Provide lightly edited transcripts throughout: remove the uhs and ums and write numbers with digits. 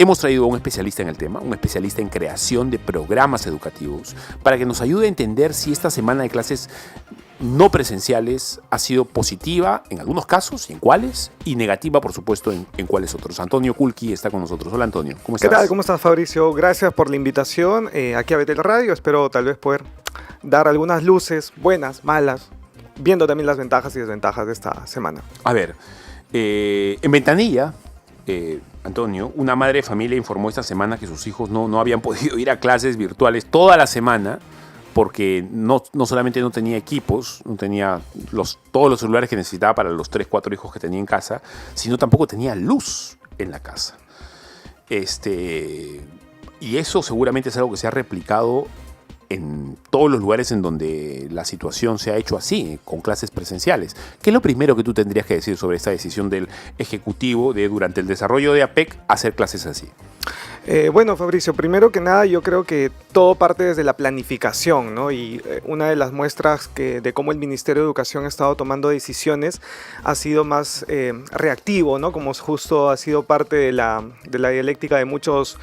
Hemos traído a un especialista en el tema, un especialista en creación de programas educativos, para que nos ayude a entender si esta semana de clases no presenciales ha sido positiva en algunos casos, y en cuáles, y negativa, por supuesto, en cuáles otros. Antonio Kulki está con nosotros. Hola, Antonio, ¿cómo estás? ¿Qué tal? ¿Cómo estás, Fabricio? Gracias por la invitación aquí a Betel Radio. Espero tal vez poder dar algunas luces, buenas, malas, viendo también las ventajas y desventajas de esta semana. A ver, en Ventanilla, Antonio, una madre de familia informó esta semana que sus hijos no habían podido ir a clases virtuales toda la semana porque no solamente no tenía equipos, no tenía todos los celulares que necesitaba para los 3, 4 hijos que tenía en casa, sino tampoco tenía luz en la casa. Y eso seguramente es algo que se ha replicado en todos los lugares en donde la situación se ha hecho así, con clases presenciales. ¿Qué es lo primero que tú tendrías que decir sobre esta decisión del Ejecutivo de, durante el desarrollo de APEC, hacer clases así? Bueno, Fabricio, primero que nada yo creo que todo parte desde la planificación, ¿no? Y una de las muestras de cómo el Ministerio de Educación ha estado tomando decisiones ha sido más reactivo, ¿no? Como justo ha sido parte de la dialéctica de muchos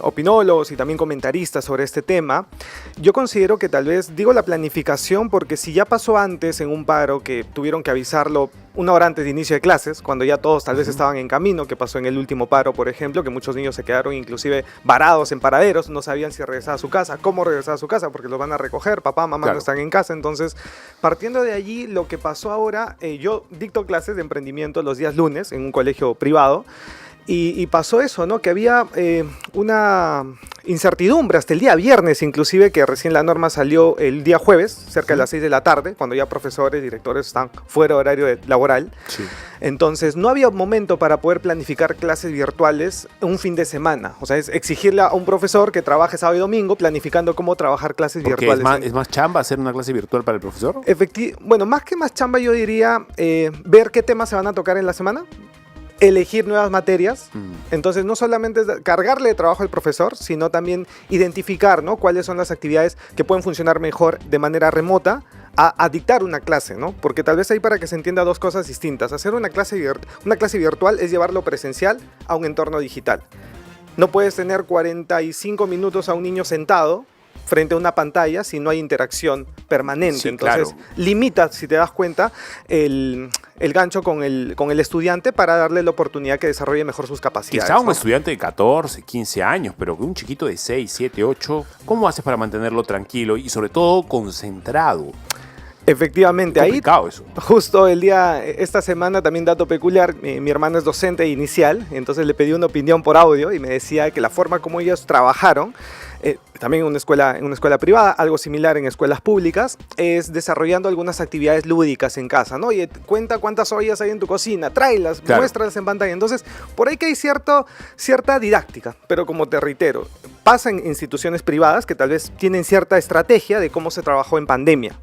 opinólogos y también comentaristas sobre este tema. Yo considero que tal vez, digo la planificación porque si ya pasó antes en un paro que tuvieron que avisarlo una hora antes de inicio de clases, cuando ya todos tal vez estaban en camino, que pasó en el último paro, por ejemplo, que muchos niños se quedaron inclusive varados en paraderos, no sabían si regresar a su casa, cómo regresar a su casa, porque los van a recoger, papá, mamá no están en casa. Entonces, partiendo de allí, lo que pasó ahora, yo dicto clases de emprendimiento los días lunes en un colegio privado, y pasó eso, ¿no? Que había una incertidumbre hasta el día viernes, inclusive, que recién la norma salió el día jueves, cerca de las 6 de la tarde, cuando ya profesores, directores están fuera de horario laboral. Sí. Entonces, no había momento para poder planificar clases virtuales un fin de semana. O sea, es exigirle a un profesor que trabaje sábado y domingo planificando cómo trabajar clases virtuales. ¿Es más chamba hacer una clase virtual para el profesor? Bueno, más que más chamba, yo diría ver qué temas se van a tocar en la semana, elegir nuevas materias. Entonces no solamente es cargarle de trabajo al profesor, sino también identificar, ¿no?, cuáles son las actividades que pueden funcionar mejor de manera remota a dictar una clase, ¿no? Porque tal vez ahí, para que se entienda, dos cosas distintas. Hacer una clase virtual es llevarlo presencial a un entorno digital. No puedes tener 45 minutos a un niño sentado frente a una pantalla si no hay interacción permanente. Sí, entonces, claro, limita, si te das cuenta, el gancho con el estudiante para darle la oportunidad que desarrolle mejor sus capacidades. Quizá un estudiante de 14, 15 años, pero un chiquito de 6, 7, 8, ¿cómo haces para mantenerlo tranquilo y sobre todo concentrado? Efectivamente, ahí eso. Justo esta semana, también dato peculiar, mi hermano es docente inicial, entonces le pedí una opinión por audio y me decía que la forma como ellos trabajaron, también en una escuela privada, algo similar en escuelas públicas, es desarrollando algunas actividades lúdicas en casa, ¿no? Oye, cuenta cuántas ollas hay en tu cocina, tráelas, claro, muéstralas en pantalla. Entonces, por ahí que hay cierta didáctica, pero como te reitero, pasa en instituciones privadas que tal vez tienen cierta estrategia de cómo se trabajó en pandemia.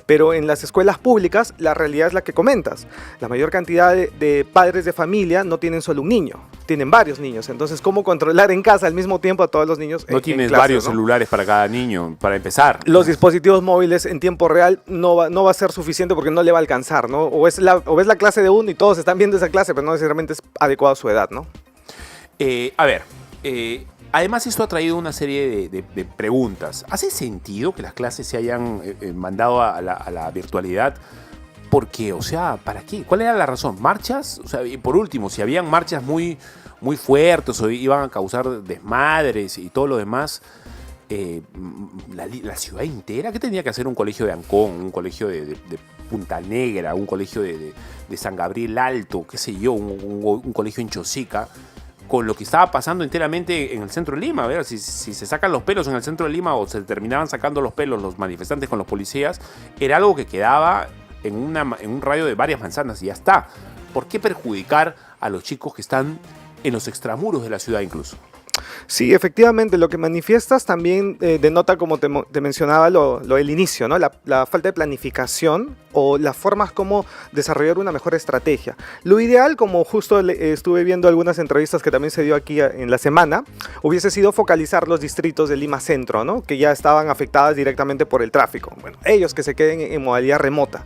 Pero en las escuelas públicas la realidad es la que comentas. La mayor cantidad de padres de familia no tienen solo un niño, tienen varios niños. Entonces, ¿cómo controlar en casa al mismo tiempo a todos los niños? No tienes varios celulares para cada niño, para empezar. Los dispositivos móviles en tiempo real no va a ser suficiente porque no le va a alcanzar, ¿no? O ves la clase de uno y todos están viendo esa clase, pero no necesariamente es adecuada a su edad, ¿no? Además, esto ha traído una serie de preguntas. ¿Hace sentido que las clases se hayan mandado a la virtualidad? Porque, o sea, ¿para qué? ¿Cuál era la razón? ¿Marchas? O sea, y por último, si habían marchas muy, muy fuertes o iban a causar desmadres y todo lo demás, la ciudad entera, ¿qué tenía que hacer un colegio de Ancón, un colegio de Punta Negra, un colegio de San Gabriel Alto, qué sé yo, un colegio en Chosica, con lo que estaba pasando enteramente en el centro de Lima? A ver, si se sacan los pelos en el centro de Lima o se terminaban sacando los pelos los manifestantes con los policías, era algo que quedaba en un radio de varias manzanas y ya está. ¿Por qué perjudicar a los chicos que están en los extramuros de la ciudad incluso? Sí, efectivamente, lo que manifiestas también denota, como te mencionaba, lo del inicio, ¿no? La falta de planificación o las formas como desarrollar una mejor estrategia. Lo ideal, como justo estuve viendo algunas entrevistas que también se dio aquí en la semana, hubiese sido focalizar los distritos de Lima Centro, ¿no?, que ya estaban afectadas directamente por el tráfico. Bueno, ellos que se queden en modalidad remota,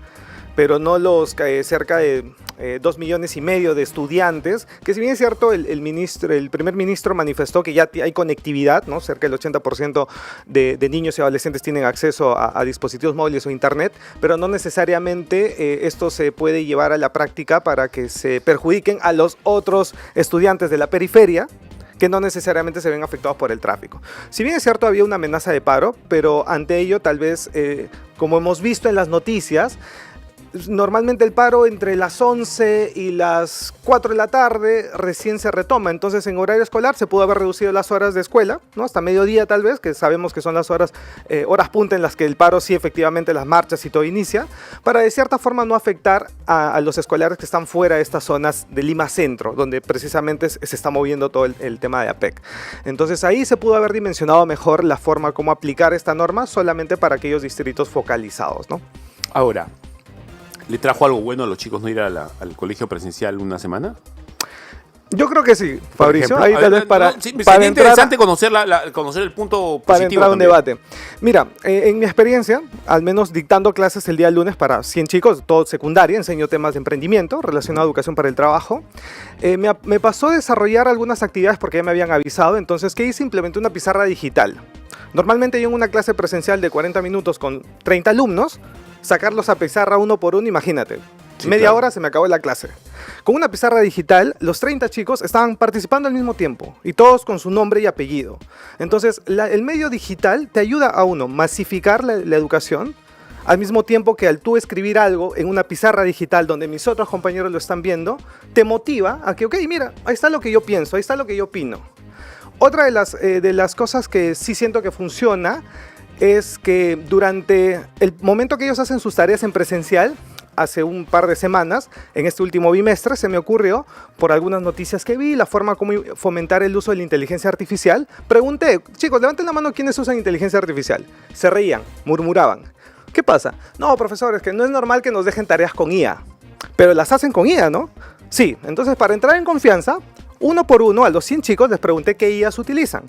pero no los cerca de 2,5 millones de estudiantes, que si bien es cierto, el primer ministro manifestó que ya hay conectividad, ¿no? Cerca del 80% de niños y adolescentes tienen acceso a dispositivos móviles o internet, pero no necesariamente esto se puede llevar a la práctica para que se perjudiquen a los otros estudiantes de la periferia, que no necesariamente se ven afectados por el tráfico. Si bien es cierto, había una amenaza de paro, pero ante ello tal vez, como hemos visto en las noticias, normalmente el paro entre las 11 y las 4 de la tarde recién se retoma. Entonces en horario escolar se pudo haber reducido las horas de escuela, ¿no? Hasta mediodía tal vez, que sabemos que son las horas punta en las que el paro sí efectivamente, las marchas y todo inicia, para de cierta forma no afectar a los escolares que están fuera de estas zonas de Lima Centro, donde precisamente se está moviendo todo el tema de APEC. Entonces ahí se pudo haber dimensionado mejor la forma como aplicar esta norma solamente para aquellos distritos focalizados, ¿no? Ahora, ¿le trajo algo bueno a los chicos no ir al colegio presencial una semana? Yo creo que sí, Fabricio. Ejemplo, ahí tal vez sería interesante conocer el punto positivo. Para entrar a un también. debate. Mira, en mi experiencia, al menos dictando clases el día lunes para 100 chicos, todo secundaria, enseño temas de emprendimiento relacionado a educación para el trabajo. Me pasó a desarrollar algunas actividades porque ya me habían avisado. Entonces, ¿qué hice? Implementé una pizarra digital. Normalmente yo en una clase presencial de 40 minutos con 30 alumnos, sacarlos a pizarra uno por uno, imagínate. Sí, media claro. hora se me acabó la clase. Con una pizarra digital, los 30 chicos estaban participando al mismo tiempo y todos con su nombre y apellido. Entonces, el medio digital te ayuda a uno masificar la educación, al mismo tiempo que al tú escribir algo en una pizarra digital donde mis otros compañeros lo están viendo, te motiva a que, ok, mira, ahí está lo que yo pienso, ahí está lo que yo opino. Otra de las cosas que sí siento que funciona es que durante el momento que ellos hacen sus tareas en presencial, hace un par de semanas, en este último bimestre, se me ocurrió, por algunas noticias que vi, la forma como fomentar el uso de la inteligencia artificial. Pregunté, chicos, levanten la mano quienes usan inteligencia artificial. Se reían, murmuraban. ¿Qué pasa? No, profesor, es que no es normal que nos dejen tareas con IA, pero las hacen con IA, ¿no? Sí, entonces para entrar en confianza, uno por uno, a los 100 chicos les pregunté qué IAs utilizan.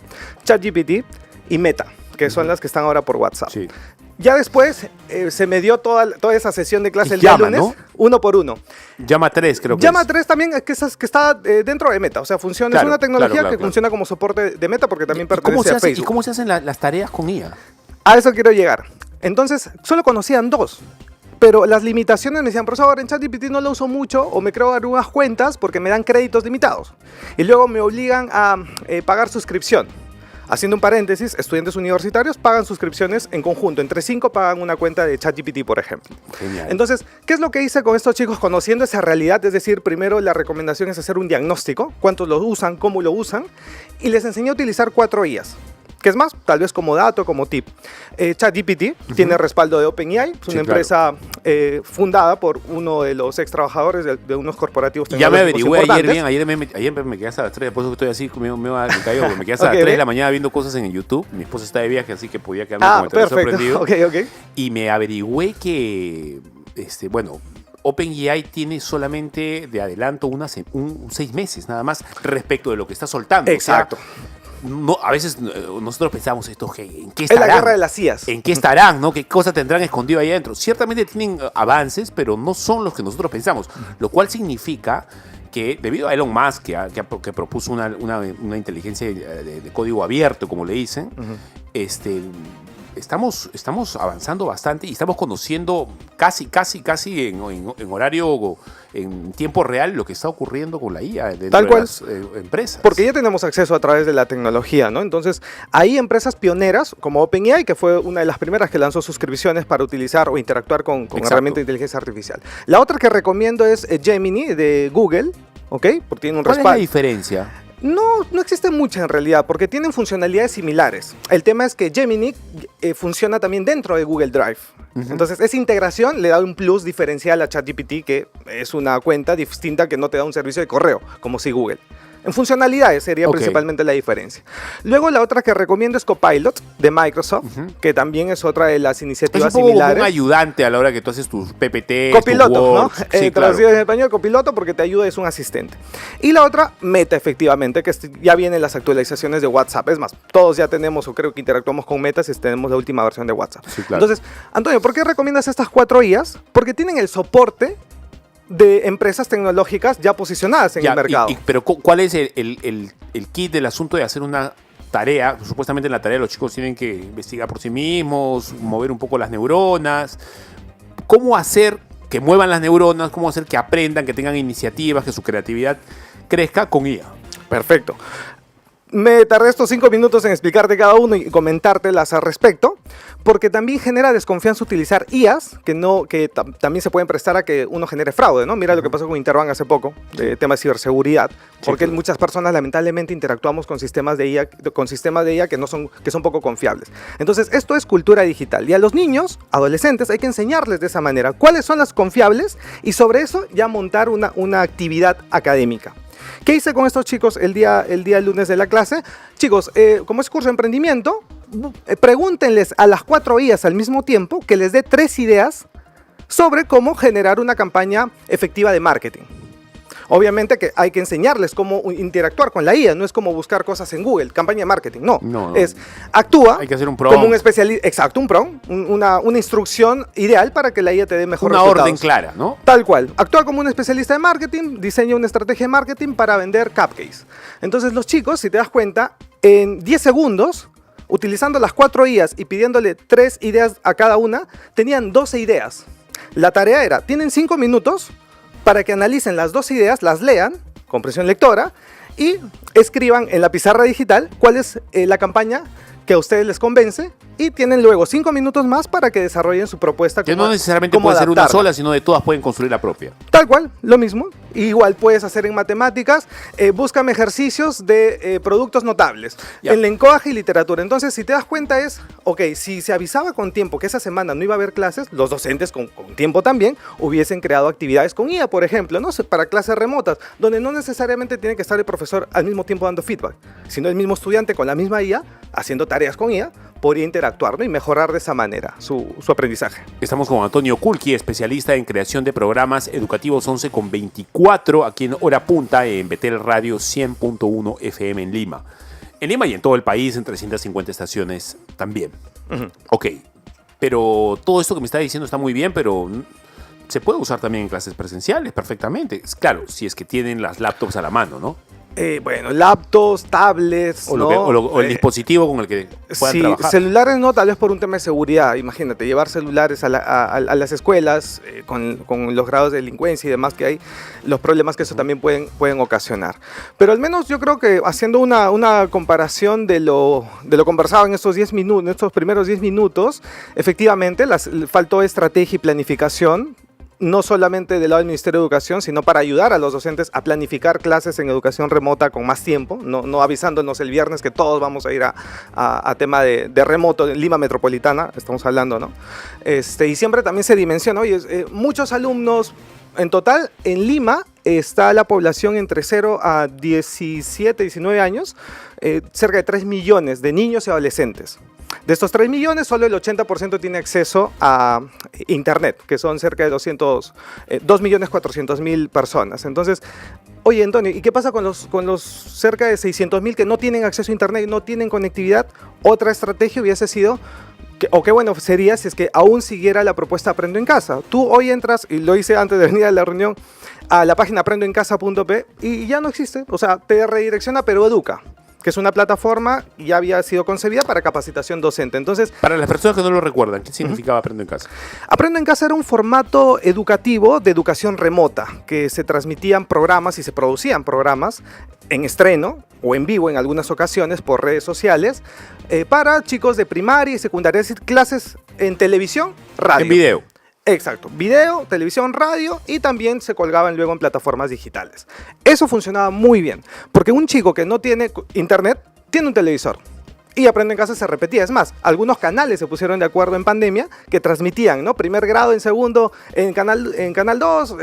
ChatGPT y Meta, que son las que están ahora por WhatsApp. Sí. Ya después se me dio toda esa sesión de clase el día Llama, lunes, ¿no? uno por uno. Llama 3, creo que Llama es. 3 también, que está dentro de Meta, o sea, funciona, Claro, es una tecnología claro. que funciona como soporte de Meta porque también ¿Y cómo pertenece se a hace, Facebook. ¿Y cómo se hacen las tareas con IA? A eso quiero llegar. Entonces, solo conocían 2. Pero las limitaciones me decían, profesor, en ChatGPT no lo uso mucho o me creo algunas cuentas porque me dan créditos limitados. Y luego me obligan a pagar suscripción. Haciendo un paréntesis, estudiantes universitarios pagan suscripciones en conjunto. Entre 5 pagan una cuenta de ChatGPT, por ejemplo. Genial. Entonces, ¿qué es lo que hice con estos chicos conociendo esa realidad? Es decir, primero la recomendación es hacer un diagnóstico, cuántos lo usan, cómo lo usan, y les enseñé a utilizar 4 IAs. ¿Qué es más? Tal vez como dato, como tip. ChatGPT tiene respaldo de OpenAI, es una empresa fundada por uno de los ex trabajadores de unos corporativos Y ya me tecnológicos averigüé ayer importantes. bien, ayer me quedé hasta las 3, por eso que estoy así, me caigo, porque me quedé hasta las Ok, 3 de ok. la mañana viendo cosas en YouTube. Mi esposa está de viaje, así que podía quedarme Ah, con el teléfono perfecto. prendido. Ok. Y me averigüé que, OpenAI tiene solamente de adelanto 6 meses nada más respecto de lo que está soltando. Exacto. O sea, no, a veces nosotros pensamos ¿en qué Es estarán? la guerra de las IAs. ¿En qué estarán? ¿No? ¿Qué cosas tendrán escondido ahí adentro? Ciertamente tienen avances, pero no son los que nosotros pensamos. Lo cual significa que debido a Elon Musk, que propuso una inteligencia de código abierto, como le dicen, estamos avanzando bastante y estamos conociendo casi en horario, en tiempo real, lo que está ocurriendo con la IA dentro Tal de cual. las empresas. Porque ya tenemos acceso a través de la tecnología, ¿no? Entonces, hay empresas pioneras como OpenAI, que fue una de las primeras que lanzó suscripciones para utilizar o interactuar con Exacto. herramientas de inteligencia artificial. La otra que recomiendo es Gemini de Google, ¿ok? Porque tiene un ¿Cuál es la respaldo. diferencia? No existe mucha en realidad, porque tienen funcionalidades similares. El tema es que Gemini funciona también dentro de Google Drive. Entonces, esa integración le da un plus diferencial a ChatGPT, que es una cuenta distinta que no te da un servicio de correo, como si Google. En funcionalidades sería Ok. principalmente la diferencia. Luego, la otra que recomiendo es Copilot de Microsoft, que también es otra de las Es iniciativas un poco como similares. un ayudante a la hora que tú haces tus PPT, Copiloto, tus ¿no? Words. Sí, claro. Traducido en español, copiloto, porque te ayuda, es un asistente. Y la otra, Meta, efectivamente, que ya vienen las actualizaciones de WhatsApp. Es más, todos ya tenemos, o creo que interactuamos con Meta si tenemos la última versión de WhatsApp. Sí, claro. Entonces, Antonio, ¿por qué recomiendas estas 4 IAs? Porque tienen el soporte de empresas tecnológicas ya posicionadas en Ya, el mercado. pero ¿cuál es el kit del asunto de hacer una tarea? Supuestamente en la tarea los chicos tienen que investigar por sí mismos, mover un poco las neuronas. ¿Cómo hacer que muevan las neuronas? ¿Cómo hacer que aprendan, que tengan iniciativas, que su creatividad crezca con IA? Perfecto. Me tardé estos 5 minutos en explicarte cada uno y comentártelas al respecto, porque también genera desconfianza utilizar IAs, también se pueden prestar a que uno genere fraude, ¿no? Mira lo que pasó con Interbank hace poco, de tema de ciberseguridad, porque claro. muchas personas lamentablemente interactuamos con sistemas de IA, que son poco confiables. Entonces, esto es cultura digital, y a los niños, adolescentes, hay que enseñarles de esa manera cuáles son las confiables, y sobre eso ya montar una actividad académica. ¿Qué hice con estos chicos el día lunes de la clase? Chicos, como es curso de emprendimiento, pregúntenles a las 4 IAs al mismo tiempo que les dé 3 ideas sobre cómo generar una campaña efectiva de marketing. Obviamente que hay que enseñarles cómo interactuar con la IA, no es como buscar cosas en Google, campaña de marketing, no. Es actúa hay que hacer un prompt. Como un especialista, exacto, un prompt, una instrucción ideal para que la IA te dé mejor resultados. Una orden clara, ¿no? Tal cual, actúa como un especialista de marketing, diseña una estrategia de marketing para vender cupcakes. Entonces los chicos, si te das cuenta, en 10 segundos, utilizando las 4 IAs y pidiéndole 3 ideas a cada una, tenían 12 ideas. La tarea era, tienen 5 minutos para que analicen las 2 ideas, las lean, comprensión lectora, y escriban en la pizarra digital cuál es la campaña que a ustedes les convence, y tienen luego 5 minutos más para que desarrollen su propuesta. Que no necesariamente puede ser una sola, sino de todas pueden construir la propia. Tal cual, lo mismo. Igual puedes hacer en matemáticas, búscame ejercicios de productos notables, en lenguaje y literatura. Entonces, si te das cuenta si se avisaba con tiempo que esa semana no iba a haber clases, los docentes con tiempo también hubiesen creado actividades con IA, por ejemplo, ¿no? Para clases remotas, donde no necesariamente tiene que estar el profesor al mismo tiempo dando feedback, sino el mismo estudiante con la misma IA, haciendo tareas con IA, podría interactuar, ¿no? Y mejorar de esa manera su aprendizaje. Estamos con Antonio Kulki, especialista en creación de programas educativos 11:24, aquí en Hora Punta, en Betel Radio 100.1 FM en Lima. En Lima y en todo el país, en 350 estaciones también. Ok, pero todo esto que me está diciendo está muy bien, pero se puede usar también en clases presenciales perfectamente. Claro, si es que tienen las laptops a la mano, ¿no? Laptops, tablets, o el dispositivo con el que puedan trabajar. Celulares no, tal vez por un tema de seguridad. Imagínate, llevar celulares a las escuelas con los grados de delincuencia y demás que hay, los problemas que eso también pueden ocasionar. Pero al menos yo creo que haciendo una comparación de lo conversado en estos primeros 10 minutos, efectivamente faltó estrategia y planificación, no solamente del lado del Ministerio de Educación, sino para ayudar a los docentes a planificar clases en educación remota con más tiempo, no avisándonos el viernes que todos vamos a ir a tema de remoto en Lima Metropolitana, estamos hablando, ¿no? Y siempre también se dimensiona, muchos alumnos, en total, en Lima está la población entre 0 a 17, 19 años, cerca de 3 millones de niños y adolescentes. De estos 3 millones, solo el 80% tiene acceso a Internet, que son cerca de 2.400.000 personas. Entonces, oye, Antonio, ¿y qué pasa con los cerca de 600.000 que no tienen acceso a Internet, no tienen conectividad? Otra estrategia hubiese sido, qué bueno sería si es que aún siguiera la propuesta Aprendo en Casa. Tú hoy entras, y lo hice antes de venir a la reunión, a la página aprendoencasa.p y ya no existe. O sea, te redirecciona, pero educa, que es una plataforma y ya había sido concebida para capacitación docente. Entonces, para las personas que no lo recuerdan, ¿qué significaba Aprendo en Casa? Aprendo en Casa era un formato educativo de educación remota, que se transmitían programas y se producían programas en estreno o en vivo en algunas ocasiones por redes sociales para chicos de primaria y secundaria, es decir, clases en televisión, radio. En video. Exacto, video, televisión, radio, y también se colgaban luego en plataformas digitales. Eso funcionaba muy bien, porque un chico que no tiene internet tiene un televisor. Y Aprendo en Casa se repetía. Es más, algunos canales se pusieron de acuerdo en pandemia que transmitían, ¿no? Primer grado en segundo en canal 2,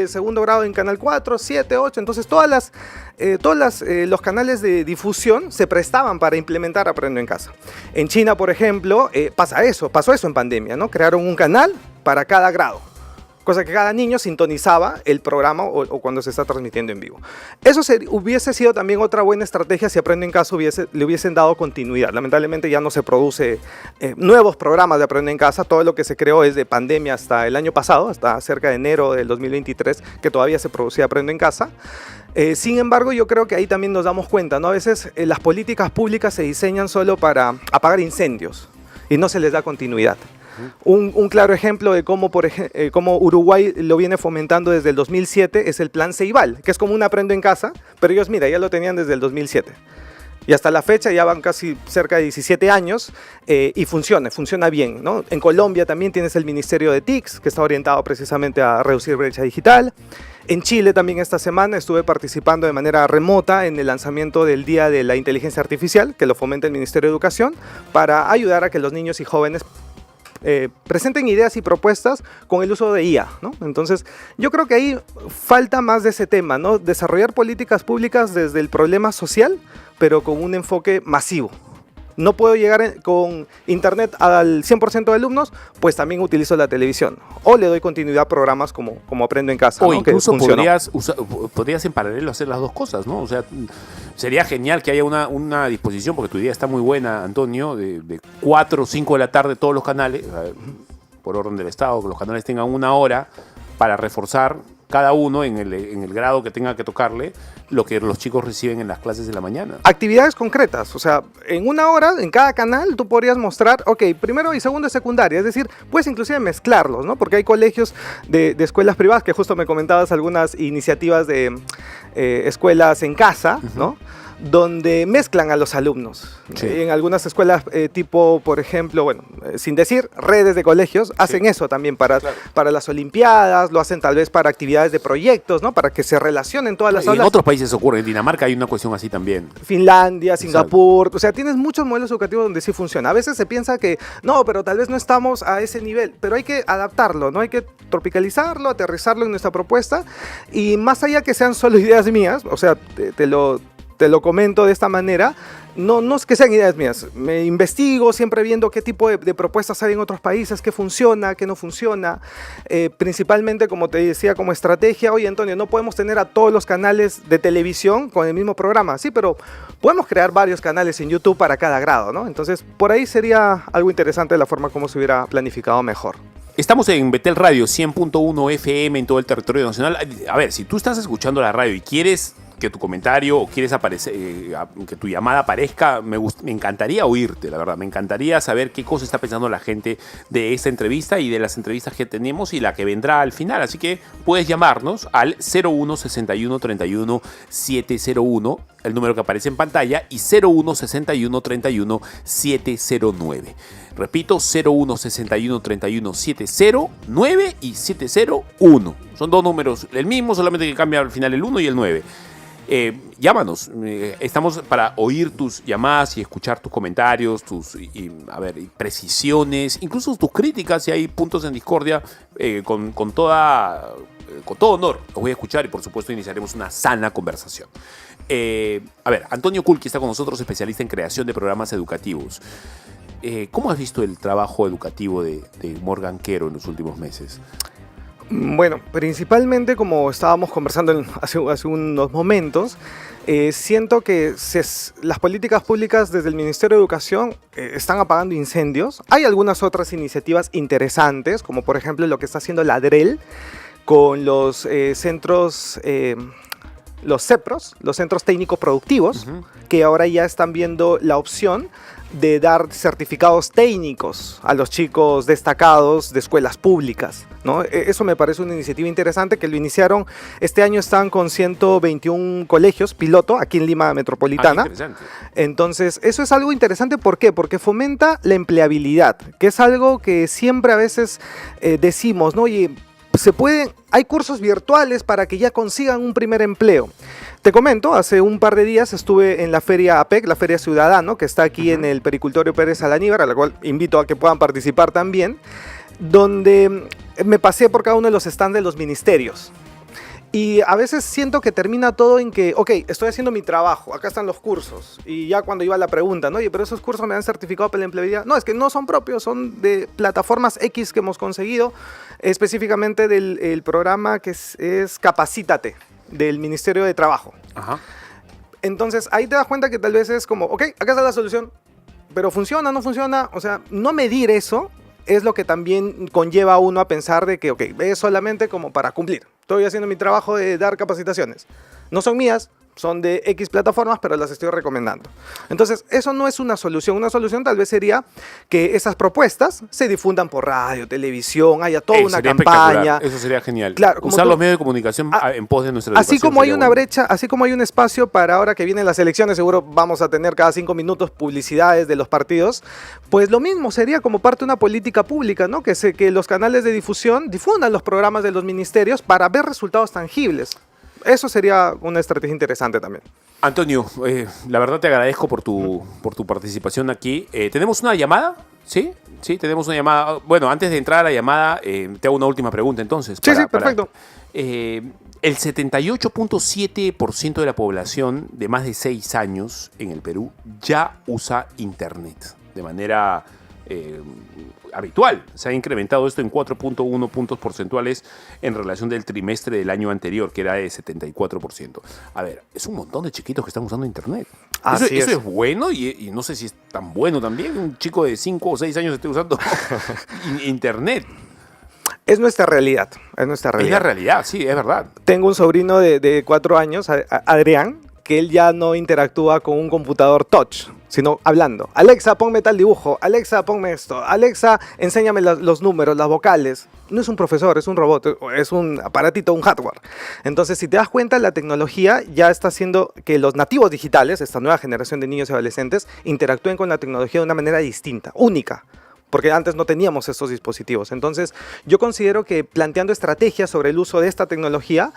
segundo grado en canal 4, 7, 8. Entonces los canales de difusión se prestaban para implementar Aprendo en Casa. En China, por ejemplo, pasó eso en pandemia, ¿no? Crearon un canal para cada grado, cosa que cada niño sintonizaba el programa o cuando se está transmitiendo en vivo. Eso hubiese sido también otra buena estrategia si Aprendo en Casa le hubiesen dado continuidad. Lamentablemente ya no se produce nuevos programas de Aprendo en Casa, todo lo que se creó es de pandemia hasta el año pasado, hasta cerca de enero del 2023, que todavía se producía Aprendo en Casa. Sin embargo, yo creo que ahí también nos damos cuenta, ¿no? A veces las políticas públicas se diseñan solo para apagar incendios y no se les da continuidad. Un claro ejemplo de cómo Uruguay lo viene fomentando desde el 2007 es el Plan Ceibal, que es como un Aprendo en Casa, pero ellos, mira, ya lo tenían desde el 2007. Y hasta la fecha ya van casi cerca de 17 años y funciona bien, ¿no? En Colombia también tienes el Ministerio de TICS, que está orientado precisamente a reducir brecha digital. En Chile también esta semana estuve participando de manera remota en el lanzamiento del Día de la Inteligencia Artificial, que lo fomenta el Ministerio de Educación, para ayudar a que los niños y jóvenes presenten ideas y propuestas con el uso de IA, ¿no? Entonces, yo creo que ahí falta más de ese tema, ¿no? Desarrollar políticas públicas desde el problema social, pero con un enfoque masivo. No puedo llegar con internet al 100% de alumnos, pues también utilizo la televisión. O le doy continuidad a programas como Aprendo en Casa. O ¿no? incluso podrías en paralelo hacer las dos cosas, ¿no? O sea, sería genial que haya una disposición, porque tu idea está muy buena, Antonio, de 4 o 5 de la tarde todos los canales, por orden del Estado, que los canales tengan 1 hora para reforzar cada uno en el grado que tenga que tocarle lo que los chicos reciben en las clases de la mañana. Actividades concretas, o sea, en 1 hora en cada canal tú podrías mostrar, ok, primero y segundo y secundaria, es decir, puedes inclusive mezclarlos, ¿no? Porque hay colegios de escuelas privadas, que justo me comentabas algunas iniciativas de escuelas en casa, ¿no? Donde mezclan a los alumnos. Sí. En algunas escuelas tipo, por ejemplo, bueno, sin decir, redes de colegios, hacen eso también para las olimpiadas, lo hacen tal vez para actividades de proyectos, ¿no? Para que se relacionen todas las aulas. En otros países ocurre, en Dinamarca hay una cuestión así también. Finlandia, Singapur, o sea, tienes muchos modelos educativos donde sí funciona. A veces se piensa que, no, pero tal vez no estamos a ese nivel, pero hay que adaptarlo, ¿no? Hay que tropicalizarlo, aterrizarlo en nuestra propuesta, y más allá que sean solo ideas mías, o sea, te lo comento de esta manera, no es que sean ideas mías, me investigo siempre viendo qué tipo de propuestas hay en otros países, qué funciona, qué no funciona, principalmente, como te decía, como estrategia. Oye, Antonio, no podemos tener a todos los canales de televisión con el mismo programa, sí, pero podemos crear varios canales en YouTube para cada grado, ¿no? Entonces, por ahí sería algo interesante la forma como se hubiera planificado mejor. Estamos en Betel Radio 100.1 FM en todo el territorio nacional. A ver, si tú estás escuchando la radio y quieres que tu comentario o quieres aparecer, que tu llamada aparezca, me encantaría oírte, la verdad. Me encantaría saber qué cosa está pensando la gente de esta entrevista y de las entrevistas que tenemos y la que vendrá al final. Así que puedes llamarnos al 01 61 31 701, el número que aparece en pantalla, y 01 61 31 709. Repito, 01 61 31 709 y 701. Son dos números, el mismo, solamente que cambia al final el 1 y el 9. Llámanos, estamos para oír tus llamadas y escuchar tus comentarios, tus precisiones, incluso tus críticas si hay puntos en discordia, con todo honor los voy a escuchar y por supuesto iniciaremos una sana conversación. Antonio Kulki está con nosotros, especialista en creación de programas educativos. ¿Cómo has visto el trabajo educativo de Morgan Quero en los últimos meses? Bueno, principalmente, como estábamos conversando hace unos momentos, siento que las políticas públicas desde el Ministerio de Educación están apagando incendios. Hay algunas otras iniciativas interesantes, como por ejemplo lo que está haciendo la DREL con los centros, los CEPROS, los centros técnicos productivos, que ahora ya están viendo la opción de dar certificados técnicos a los chicos destacados de escuelas públicas, ¿no? Eso me parece una iniciativa interesante que lo iniciaron. Este año están con 121 colegios piloto aquí en Lima Metropolitana. Entonces, eso es algo interesante. ¿Por qué? Porque fomenta la empleabilidad, que es algo que siempre a veces decimos, ¿no? Oye, hay cursos virtuales para que ya consigan un primer empleo. Te comento, hace un par de días estuve en la feria APEC, la Feria Ciudadano, que está aquí en el Pericultorio Pérez Alaníbar, a la cual invito a que puedan participar también, donde me pasé por cada uno de los stands de los ministerios. Y a veces siento que termina todo en que, ok, estoy haciendo mi trabajo, acá están los cursos. Y ya cuando iba la pregunta, ¿no? Oye, pero esos cursos me dan certificado para la empleabilidad. No, es que no son propios, son de plataformas X que hemos conseguido, específicamente del el programa que es Capacítate, del Ministerio de Trabajo. Ajá. Entonces ahí te das cuenta que tal vez es como, ok, acá está la solución, pero ¿funciona, no funciona? O sea, no medir eso es lo que también conlleva a uno a pensar de que, ok, es solamente como para cumplir. Estoy haciendo mi trabajo de dar capacitaciones. No son mías, son de X plataformas, pero las estoy recomendando. Entonces, eso no es una solución. Una solución tal vez sería que esas propuestas se difundan por radio, televisión, haya toda una Sería campaña. espectacular. Eso sería genial. Claro, Usar los medios de comunicación en pos de nuestra educación. Así como hay sería una bueno. brecha, así como hay un espacio para ahora que vienen las elecciones, seguro vamos a tener cada 5 minutos publicidades de los partidos, pues lo mismo sería como parte de una política pública, ¿no? Que los canales de difusión difundan los programas de los ministerios para ver resultados tangibles. Eso sería una estrategia interesante también. Antonio, la verdad te agradezco por tu participación aquí. ¿Tenemos una llamada? ¿Sí? Sí, tenemos una llamada. Bueno, antes de entrar a la llamada, te hago una última pregunta entonces. Sí, perfecto. El 78.7% de la población de más de 6 años en el Perú ya usa Internet de manera habitual. Se ha incrementado esto en 4.1 puntos porcentuales en relación del trimestre del año anterior, que era de 74%. A ver, es un montón de chiquitos que están usando Internet. Eso es bueno y no sé si es tan bueno también. Un chico de 5 o 6 años esté usando Internet. Es nuestra realidad, es nuestra realidad. Es la realidad, sí, es verdad. Tengo un sobrino de 4 años, Adrián, que él ya no interactúa con un computador touch, sino hablando. Alexa, ponme tal dibujo. Alexa, ponme esto. Alexa, enséñame los números, las vocales. No es un profesor, es un robot, es un aparatito, un hardware. Entonces, si te das cuenta, la tecnología ya está haciendo que los nativos digitales, esta nueva generación de niños y adolescentes, interactúen con la tecnología de una manera distinta, única. Porque antes no teníamos estos dispositivos. Entonces, yo considero que planteando estrategias sobre el uso de esta tecnología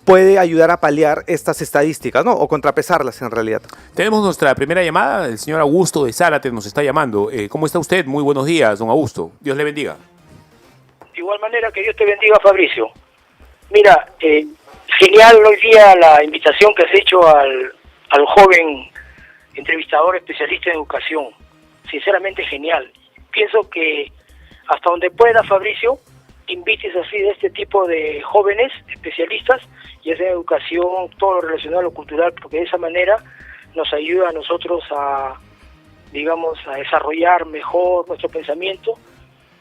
puede ayudar a paliar estas estadísticas, ¿no? O contrapesarlas en realidad. Tenemos nuestra primera llamada. El señor Augusto de Zárate nos está llamando. ¿Cómo está usted? Muy buenos días, don Augusto. Dios le bendiga. De igual manera, que Dios te bendiga, Fabricio. Mira, genial hoy día la invitación que has hecho al joven entrevistador especialista en educación. Sinceramente genial. Pienso que hasta donde pueda, Fabricio, invites así de este tipo de jóvenes especialistas, ya sea en educación, todo lo relacionado a lo cultural, porque de esa manera nos ayuda a nosotros a, digamos, a desarrollar mejor nuestro pensamiento,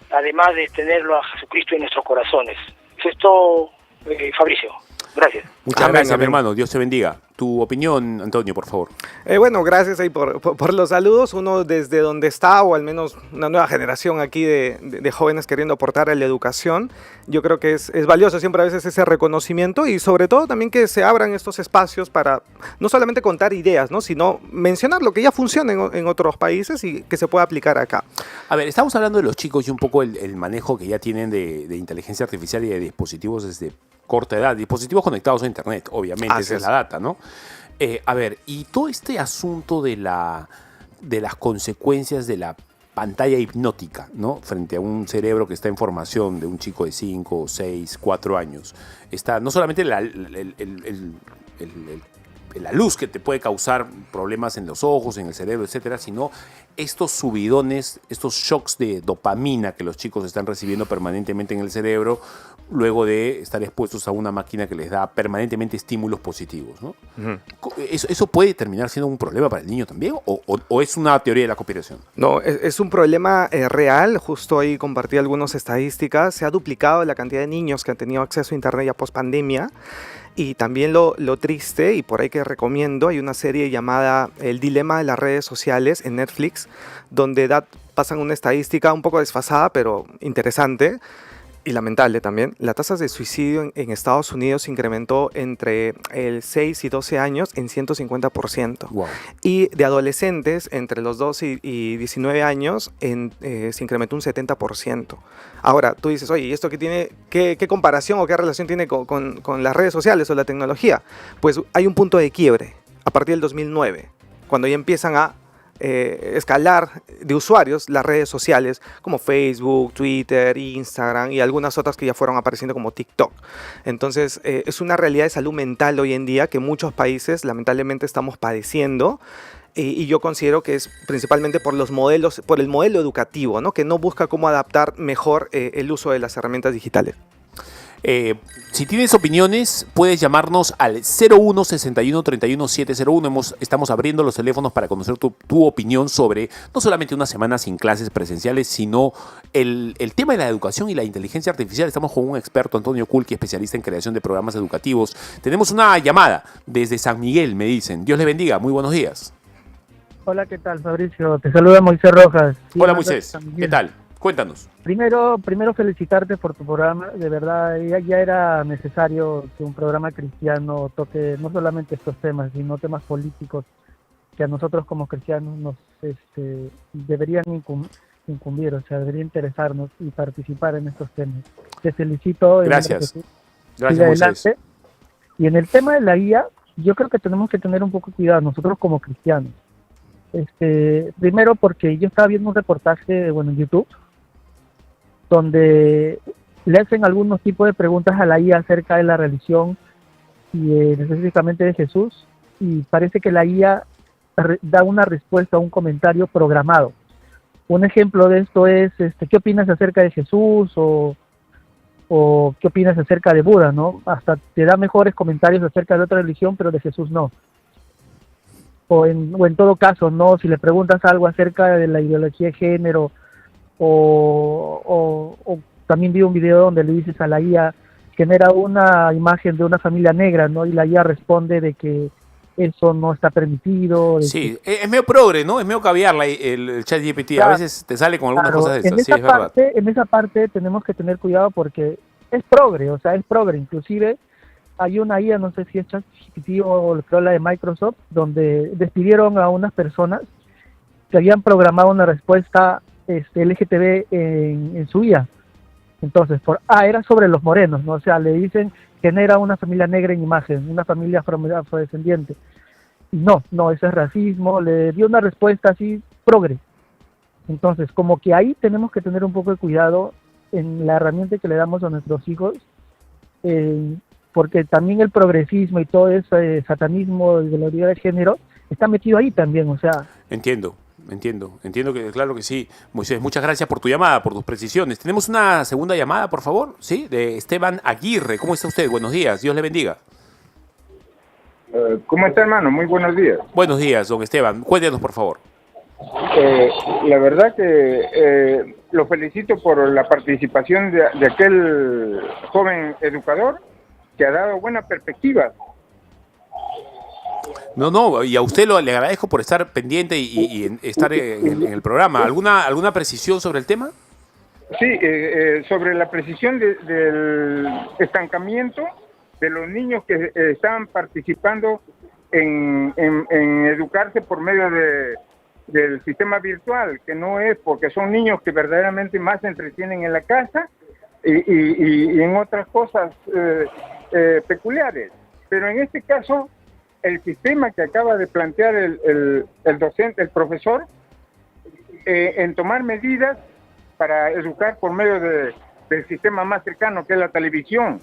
además de tenerlo a Jesucristo en nuestros corazones. Eso es todo, Fabricio. Gracias. Muchas gracias, mi hermano. Dios te bendiga. Tu opinión, Antonio, por favor. Bueno, gracias ahí por los saludos. Uno desde donde está, o al menos una nueva generación aquí de jóvenes queriendo aportar a la educación. Yo creo que es valioso siempre a veces ese reconocimiento y sobre todo también que se abran estos espacios para no solamente contar ideas, ¿no? Sino mencionar lo que ya funciona en otros países y que se pueda aplicar acá. A ver, estamos hablando de los chicos y un poco el manejo que ya tienen de inteligencia artificial y de dispositivos desde corta edad, dispositivos conectados a Internet, obviamente, esa es la data, ¿no? A ver, y todo este asunto de las consecuencias de la pantalla hipnótica, ¿no? Frente a un cerebro que está en formación de un chico de 5, 6, 4 años. Está no solamente la luz que te puede causar problemas en los ojos, en el cerebro, etcétera, sino estos subidones, estos shocks de dopamina que los chicos están recibiendo permanentemente en el cerebro luego de estar expuestos a una máquina que les da permanentemente estímulos positivos, ¿no? Uh-huh. ¿Eso puede terminar siendo un problema para el niño también o es una teoría de la conspiración? No, es un problema real. Justo ahí compartí algunas estadísticas. Se ha duplicado la cantidad de niños que han tenido acceso a Internet ya post-pandemia. Y también lo triste, y por ahí que recomiendo, hay una serie llamada El dilema de las redes sociales en Netflix, donde pasan una estadística un poco desfasada, pero interesante y lamentable también. La tasa de suicidio en Estados Unidos se incrementó entre el 6 y 12 años en 150%. Wow. Y de adolescentes entre los 12 y 19 años se incrementó un 70%. Ahora, tú dices, oye, ¿y esto qué comparación o qué relación tiene con las redes sociales o la tecnología? Pues hay un punto de quiebre a partir del 2009, cuando ya empiezan a escalar de usuarios las redes sociales como Facebook, Twitter, Instagram y algunas otras que ya fueron apareciendo como TikTok. Entonces, es una realidad de salud mental hoy en día que muchos países lamentablemente estamos padeciendo. Y yo considero que es principalmente por los modelos, por el modelo educativo, ¿no? Que no busca cómo adaptar mejor el uso de las herramientas digitales. Si tienes opiniones, puedes llamarnos al 01 61 31 701. Estamos abriendo los teléfonos para conocer tu opinión sobre no solamente una semana sin clases presenciales, sino el tema de la educación y la inteligencia artificial. Estamos con un experto, Antonio Kulki, especialista en creación de programas educativos. Tenemos una llamada desde San Miguel, me dicen. Dios les bendiga, muy buenos días. Hola, ¿qué tal, Fabricio? Te saluda Moisés Rojas. Sí, hola, Moisés. ¿Qué tal? Cuéntanos. Primero felicitarte por tu programa. De verdad, ya era necesario que un programa cristiano toque no solamente estos temas, sino temas políticos que a nosotros como cristianos nos deberían incumbir, o sea, debería interesarnos y participar en estos temas. Te felicito. Gracias. Gracias, Moisés. Y en el tema de la IA, yo creo que tenemos que tener un poco de cuidado nosotros como cristianos. Primero porque yo estaba viendo un reportaje, en YouTube, donde le hacen algunos tipos de preguntas a la IA acerca de la religión y específicamente de Jesús, y parece que la IA da una respuesta a un comentario programado. Un ejemplo de esto es, ¿qué opinas acerca de Jesús? O ¿qué opinas acerca de Buda? ¿No? Hasta te da mejores comentarios acerca de otra religión, pero de Jesús no. O en todo caso, no, si le preguntas algo acerca de la ideología de género, o también vi un video donde le dices a la IA, genera una imagen de una familia negra, ¿no? Y la IA responde de que eso no está permitido. Sí, es medio progre, ¿no? Es medio caviar el ChatGPT. Claro, a veces te sale con algunas cosas de esas. Sí, es verdad. En esa parte tenemos que tener cuidado porque es progre, inclusive hay una IA, no sé si es ChatGPT o creo la de Microsoft, donde despidieron a unas personas que habían programado una respuesta LGTB en su IA. Entonces, era sobre los morenos, ¿no? O sea, le dicen genera una familia negra en imagen, una familia afrodescendiente. Y no, eso es racismo, le dio una respuesta así progre. Entonces, como que ahí tenemos que tener un poco de cuidado en la herramienta que le damos a nuestros hijos, porque también el progresismo y todo ese satanismo de la ideología de género está metido ahí también, o sea. Entiendo que claro que sí. Moisés, muchas gracias por tu llamada, por tus precisiones. Tenemos una segunda llamada, por favor, ¿sí? De Esteban Aguirre. ¿Cómo está usted? Buenos días, Dios le bendiga. ¿Cómo está, hermano? Muy buenos días. Buenos días, don Esteban. Cuéntenos, por favor. La verdad que lo felicito por la participación de aquel joven educador que ha dado buena perspectiva. No, y a usted le agradezco por estar pendiente y estar en el programa. ¿Alguna precisión sobre el tema? Sí, sobre la precisión del estancamiento de los niños que estaban participando en educarse por medio del sistema virtual, que no es porque son niños que verdaderamente más se entretienen en la casa y en otras cosas peculiares. Pero en este caso, el sistema que acaba de plantear el docente, el profesor, en tomar medidas para educar por medio del sistema más cercano, que es la televisión.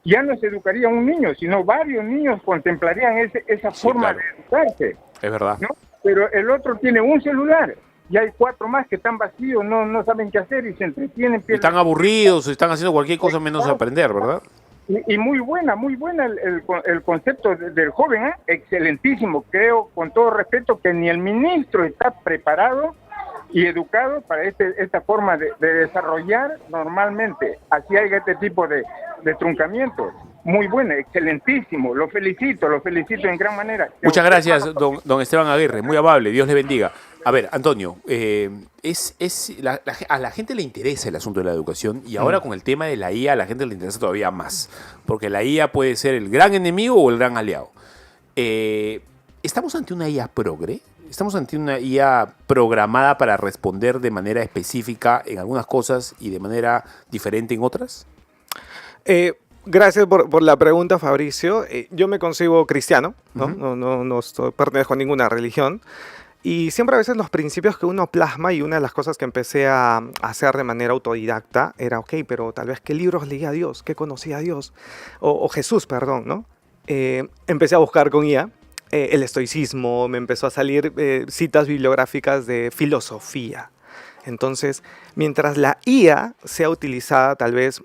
Ya no se educaría un niño, sino varios niños contemplarían esa forma de educarse. Es verdad. ¿No? Pero el otro tiene un celular y hay 4 más que están vacíos, no saben qué hacer y se entretienen. Están aburridos, están haciendo cualquier cosa menos aprender, ¿verdad? Y muy buena el concepto del joven, excelentísimo. Creo, con todo respeto, que ni el ministro está preparado y educado para esta forma de desarrollar normalmente. Así hay este tipo de truncamientos. Muy buena, excelentísimo. Lo felicito en gran manera. Muchas gracias, don Esteban Aguirre. Muy amable, Dios le bendiga. A ver, Antonio, a la gente le interesa el asunto de la educación y ahora con el tema de la IA a la gente le interesa todavía más, porque la IA puede ser el gran enemigo o el gran aliado. ¿Estamos ante una IA progre? ¿Estamos ante una IA programada para responder de manera específica en algunas cosas y de manera diferente en otras? Gracias por la pregunta, Fabricio. Yo me consigo cristiano, ¿no? No pertenezco a ninguna religión. Y siempre a veces los principios que uno plasma, y una de las cosas que empecé a hacer de manera autodidacta era, ok, pero tal vez qué libros leía Dios, qué conocía a Dios, o Jesús, perdón, ¿no? Empecé a buscar con IA el estoicismo, me empezó a salir citas bibliográficas de filosofía. Entonces, mientras la IA sea utilizada tal vez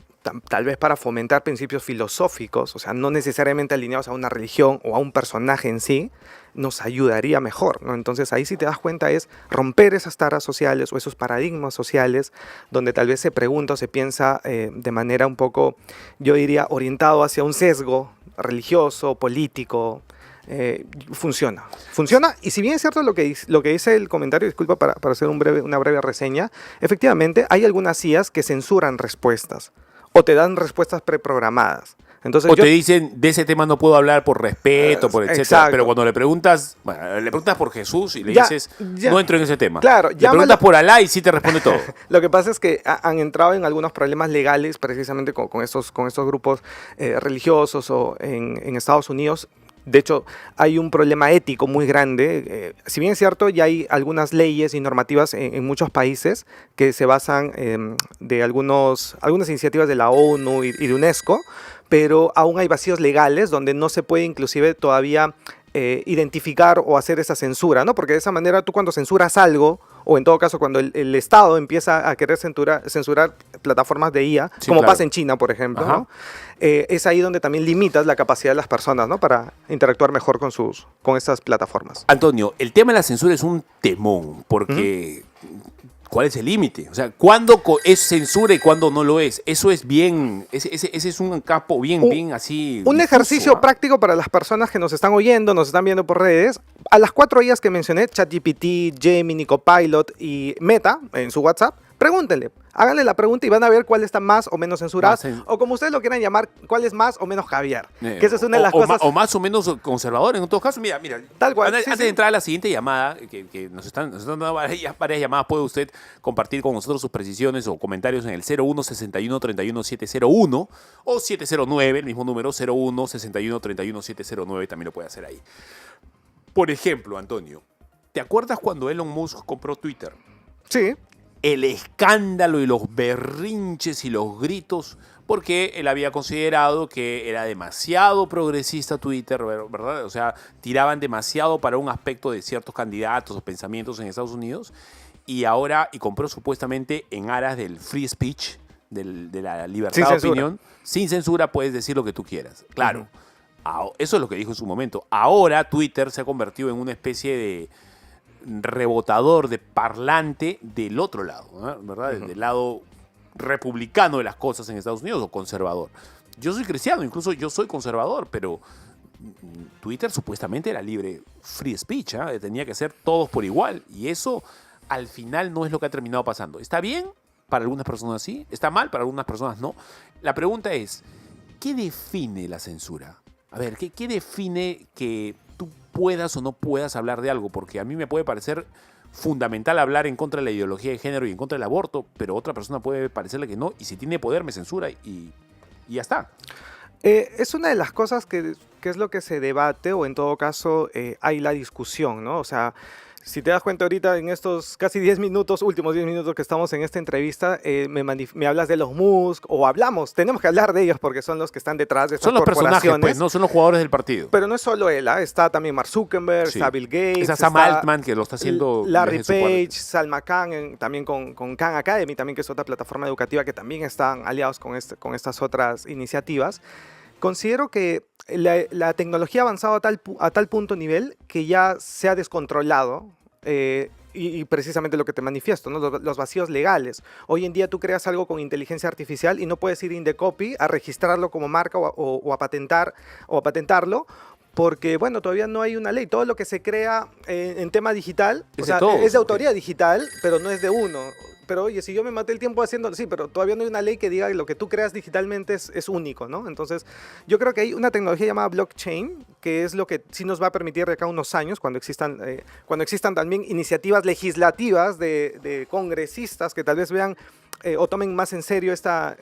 para fomentar principios filosóficos, o sea, no necesariamente alineados a una religión o a un personaje en sí, nos ayudaría mejor, ¿no? Entonces ahí si te das cuenta es romper esas taras sociales o esos paradigmas sociales donde tal vez se pregunta o se piensa de manera un poco, yo diría, orientado hacia un sesgo religioso, político. Funciona, y si bien es cierto lo que dice el comentario, disculpa para hacer una breve reseña, efectivamente hay algunas IAs que censuran respuestas o te dan respuestas preprogramadas. Entonces, te dicen, de ese tema no puedo hablar por respeto, por etcétera. Exacto. Pero cuando le preguntas por Jesús y le dices, no entro en ese tema. Claro, le preguntas por Alá y sí te responde todo. Lo que pasa es que han entrado en algunos problemas legales precisamente con estos grupos religiosos o en Estados Unidos. De hecho, hay un problema ético muy grande. Si bien es cierto, ya hay algunas leyes y normativas en muchos países que se basan de algunas iniciativas de la ONU y de UNESCO, pero aún hay vacíos legales donde no se puede inclusive todavía identificar o hacer esa censura, ¿no? Porque de esa manera tú cuando censuras algo, o en todo caso cuando el Estado empieza a querer censurar plataformas de IA, sí, como claro. Pasa en China, por ejemplo, ¿no? Es ahí donde también limitas la capacidad de las personas, ¿no? Para interactuar mejor con estas plataformas. Antonio, el tema de la censura es un temón, porque ¿cuál es el límite? O sea, ¿cuándo es censura y cuándo no lo es? Eso es bien, ese es un campo bien así. Un ejercicio práctico para las personas que nos están oyendo, nos están viendo por redes. A las 4 IAs que mencioné, ChatGPT, Gemini, Copilot y Meta, en su WhatsApp, pregúntenle, háganle la pregunta y van a ver cuál está más o menos censurada, o como ustedes lo quieran llamar, cuál es más o menos Javier. Que esa es una de las cosas. O más o menos conservador, en todos casos. Mira, tal cual. Antes de entrar a la siguiente llamada, que nos están dando varias llamadas, puede usted compartir con nosotros sus precisiones o comentarios en el 01 61 31 701 o 709, el mismo número, 01 61 31 709, también lo puede hacer ahí. Por ejemplo, Antonio, ¿te acuerdas cuando Elon Musk compró Twitter? Sí. El escándalo y los berrinches y los gritos, porque él había considerado que era demasiado progresista Twitter, ¿verdad? O sea, tiraban demasiado para un aspecto de ciertos candidatos o pensamientos en Estados Unidos, y compró supuestamente en aras del free speech, de la libertad de opinión. Sin censura puedes decir lo que tú quieras. Claro, eso es lo que dijo en su momento. Ahora Twitter se ha convertido en una especie de rebotador, de parlante del otro lado, ¿no? ¿Verdad? Del lado republicano de las cosas en Estados Unidos, o conservador. Yo soy cristiano, incluso yo soy conservador, pero Twitter supuestamente era libre, free speech, ¿eh? Tenía que ser todos por igual, y eso al final no es lo que ha terminado pasando. ¿Está bien? Para algunas personas sí, está mal, para algunas personas no. La pregunta es, ¿qué define la censura? A ver, ¿qué define que tú puedas o no puedas hablar de algo? Porque a mí me puede parecer fundamental hablar en contra de la ideología de género y en contra del aborto, pero otra persona puede parecerle que no, y si tiene poder me censura y ya está. Es una de las cosas que es lo que se debate, o en todo caso hay la discusión, ¿no? O sea, si te das cuenta ahorita en estos casi últimos 10 minutos que estamos en esta entrevista, me hablas de los Musk, o tenemos que hablar de ellos porque son los que están detrás de estas corporaciones. Son los personajes, pues, no son los jugadores del partido. Pero no es solo él, está también Mark Zuckerberg, está Bill Gates. Está Sam Altman, que lo está haciendo. Larry Page, Salma Khan, también con Khan Academy, también, que es otra plataforma educativa que también están aliados con estas otras iniciativas. Considero que la tecnología ha avanzado a tal punto nivel que ya se ha descontrolado, y precisamente lo que te manifiesto, ¿no? Los vacíos legales. Hoy en día tú creas algo con inteligencia artificial y no puedes ir in the copy a registrarlo como marca o a patentarlo, porque, bueno, todavía no hay una ley. Todo lo que se crea en tema digital, es de autoría digital, pero no es de uno. Pero oye, si yo me maté el tiempo haciendo, sí, pero todavía no hay una ley que diga que lo que tú creas digitalmente es único, ¿no? Entonces, yo creo que hay una tecnología llamada blockchain, que es lo que sí nos va a permitir de acá a unos años, cuando existan también iniciativas legislativas de congresistas que tal vez vean o tomen más en serio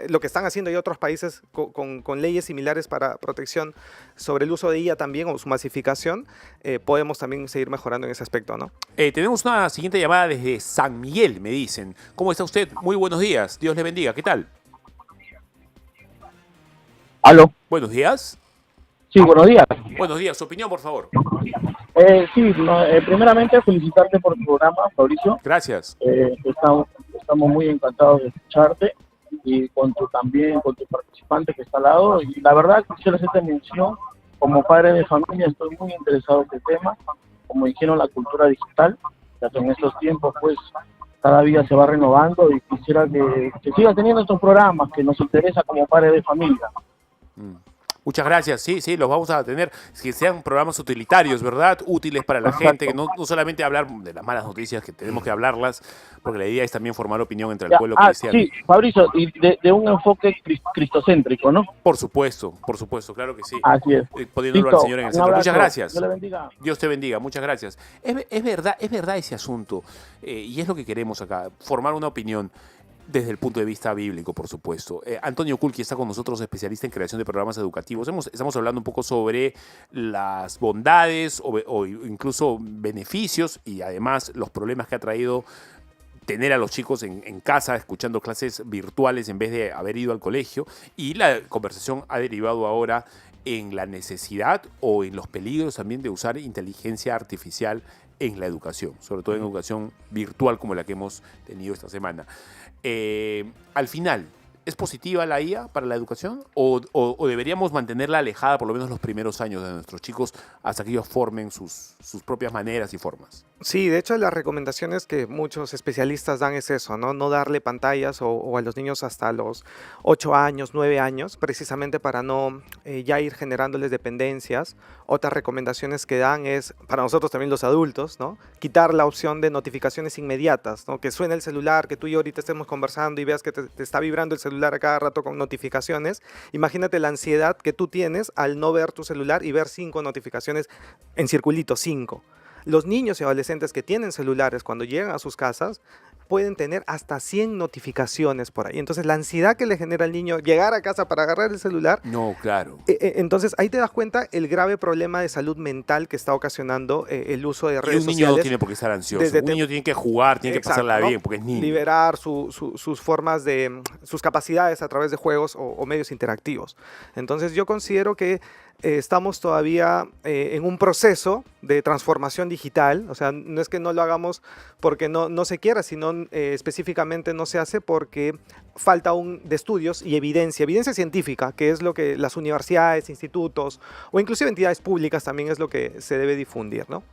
lo que están haciendo ya otros países con leyes similares para protección sobre el uso de IA también o su masificación, podemos también seguir mejorando en ese aspecto, ¿no? Tenemos una siguiente llamada desde San Miguel, me dicen. ¿Cómo está usted? Muy buenos días. Dios le bendiga. ¿Qué tal? ¿Aló? Buenos días. Sí, buenos días. Buenos días. Su opinión, por favor. Primeramente felicitarte por tu programa, Fabricio. Gracias. Estamos muy encantados de escucharte y también con tu participante que está al lado. Y la verdad, quisiera hacerte mención, como padre de familia, estoy muy interesado en este tema, como dijeron, la cultura digital, ya que en estos tiempos, pues, cada día se va renovando y quisiera que sigas teniendo estos programas que nos interesa como padre de familia. Muchas gracias. Sí, los vamos a tener. Que sean programas utilitarios, ¿verdad? Útiles para la gente, que no solamente hablar de las malas noticias, que tenemos que hablarlas, porque la idea es también formar opinión entre el pueblo cristiano. Sí, Fabricio, y de un enfoque cristocéntrico, ¿no? Por supuesto, claro que sí. Así es. Poniéndolo al Señor en el centro. Muchas gracias. Dios le bendiga. Dios te bendiga, muchas gracias. Es verdad ese asunto, y es lo que queremos acá, formar una opinión. Desde el punto de vista bíblico, por supuesto. Antonio Kulki está con nosotros, especialista en creación de programas educativos. Estamos hablando un poco sobre las bondades o incluso beneficios y además los problemas que ha traído tener a los chicos en casa escuchando clases virtuales en vez de haber ido al colegio. Y la conversación ha derivado ahora en la necesidad o en los peligros también de usar inteligencia artificial en la educación, sobre todo en educación virtual como la que hemos tenido esta semana. Al final, ¿es positiva la IA para la educación o deberíamos mantenerla alejada por lo menos los primeros años de nuestros chicos hasta que ellos formen sus propias maneras y formas? Sí, de hecho las recomendaciones que muchos especialistas dan es eso, ¿no? No darle pantallas o a los niños hasta los 8 años, 9 años, precisamente para no ya ir generándoles dependencias. Otras recomendaciones que dan es, para nosotros también los adultos, ¿no? Quitar la opción de notificaciones inmediatas, ¿no? Que suene el celular, que tú y yo ahorita estemos conversando y veas que te está vibrando el celular a cada rato con notificaciones. Imagínate la ansiedad que tú tienes al no ver tu celular y ver 5 notificaciones en circulito, 5. Los niños y adolescentes que tienen celulares cuando llegan a sus casas pueden tener hasta 100 notificaciones por ahí. Entonces, la ansiedad que le genera al niño llegar a casa para agarrar el celular. No, claro. Entonces, ahí te das cuenta el grave problema de salud mental que está ocasionando el uso de redes sociales. Y un niño no tiene por qué estar ansioso. Un niño tiene que jugar, tiene que pasarla bien, porque es niño. Liberar sus formas sus capacidades a través de juegos o medios interactivos. Entonces, yo considero que estamos todavía en un proceso de transformación digital. O sea, no es que no lo hagamos porque no se quiera, sino específicamente no se hace porque falta aún de estudios y evidencia científica, que es lo que las universidades, institutos o inclusive entidades públicas también es lo que se debe difundir, ¿no?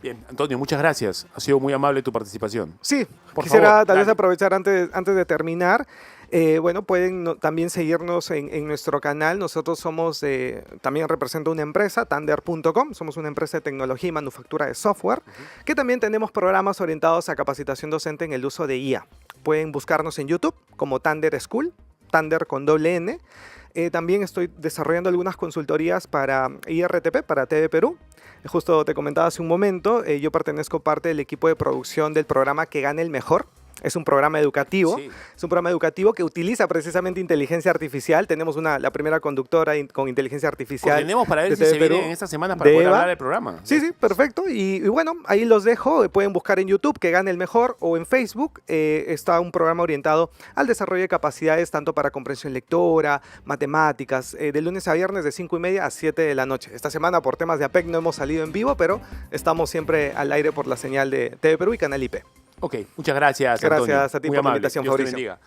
Bien, Antonio, muchas gracias. Ha sido muy amable tu participación. Sí, por quisiera favor, tal vez aprovechar antes de terminar. Pueden también seguirnos en nuestro canal. Nosotros también represento una empresa, Tander.com. Somos una empresa de tecnología y manufactura de software, que también tenemos programas orientados a capacitación docente en el uso de IA. Pueden buscarnos en YouTube como Tander School, Tander con doble N. También estoy desarrollando algunas consultorías para IRTP, para TV Perú. Justo te comentaba hace un momento, yo pertenezco parte del equipo de producción del programa Que Gane el Mejor. Es un programa educativo, Sí. Es un programa educativo que utiliza precisamente inteligencia artificial. Tenemos la primera conductora con inteligencia artificial. Coordinemos para ver de si se TV Perú, viene en esta semana para poder Eva. hablar del programa. Sí, perfecto. Y bueno, ahí los dejo. Pueden buscar en YouTube Que Gane el Mejor o en Facebook. Está un programa orientado al desarrollo de capacidades tanto para comprensión lectora, matemáticas, de lunes a viernes de 5:30 a 7 de la noche. Esta semana por temas de APEC no hemos salido en vivo, pero estamos siempre al aire por la señal de TV Perú y Canal IP. Ok, muchas gracias, Gracias Antonio. a ti Muy por la amable. invitación, Dios te Fabricio. bendiga.